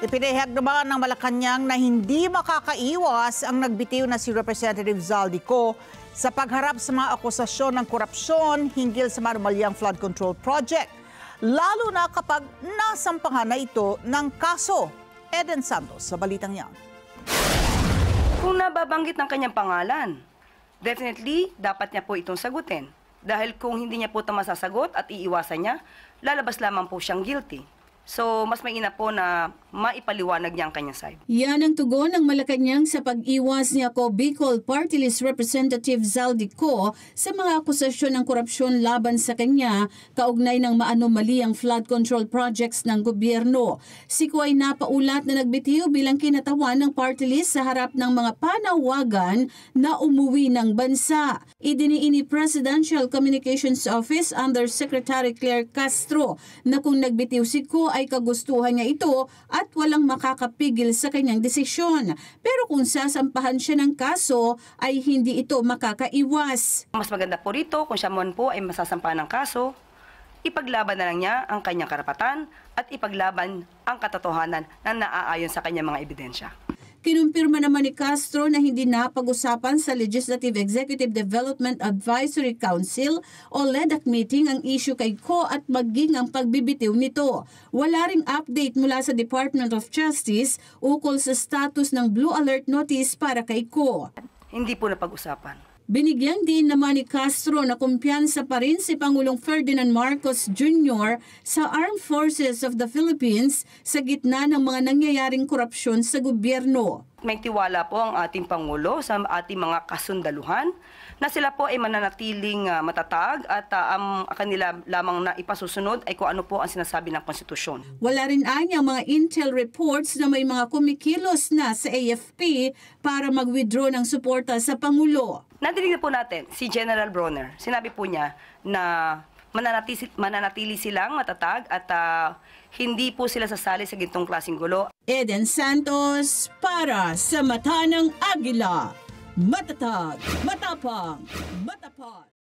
Ipinahayag naman ng Malacanang na hindi makakaiwas ang nagbitiw na si Representative Zaldico sa pagharap sa mga akusasyon ng korupsyon hinggil sa manumalyang flood control project, lalo na kapag nasampahan na ito ng kaso. Eden Santos sa balitang yan. Kung nababanggit ng kanyang pangalan, definitely dapat niya po itong sagutin. Dahil kung hindi niya po ito masasagot at iiwasan niya, lalabas lamang po siyang guilty. So, mas mainam po na maipaliwanag niya ang kanyang side. Yan ang tugon ng Malacanang sa pag-iwas niya ko Bicol Party List Representative Zaldico sa mga akusasyon ng korupsyon laban sa kanya kaugnay ng maanomali ang flood control projects ng gobyerno. Si Ko ay napaulat na nagbitiw bilang kinatawan ng party list sa harap ng mga panawagan na umuwi ng bansa. Idiniini Presidential Communications Office Undersecretary Claire Castro na kung nagbitiw si Ko ay kagustuhan niya ito at walang makakapigil sa kanyang desisyon. Pero kung sasampahan siya ng kaso ay hindi ito makakaiwas. Mas maganda po rito kung siya man po ay masasampahan ng kaso, ipaglaban na lang niya ang kanyang karapatan at ipaglaban ang katotohanan na naaayon sa kanyang mga ebidensya. Kinumpirma naman ni Castro na hindi napag-usapan sa Legislative Executive Development Advisory Council o LEDAC meeting ang issue kay Ko at maging ang pagbibitiw nito. Wala ring update mula sa Department of Justice ukol sa status ng Blue Alert Notice para kay Ko. Hindi po napag-usapan. Binigyan din naman ni Castro na kumpiyansa pa rin si Pangulong Ferdinand Marcos Jr. sa Armed Forces of the Philippines sa gitna ng mga nangyayaring korupsyon sa gobyerno. May tiwala po ang ating Pangulo sa ating mga kasundaluhan na sila po ay mananatiling matatag at ang kanila lamang na ipasusunod ay kung ano po ang sinasabi ng konstitusyon. Wala rin anya mga intel reports na may mga kumikilos na sa AFP para mag-withdraw ng suporta sa Pangulo. Nadinig na po natin si General Bronner. Sinabi po niya na mananatili silang matatag at hindi po sila sasali sa gintong klaseng gulo. Eden Santos para sa Mata ng Agila. Matatag, matapang, matapat.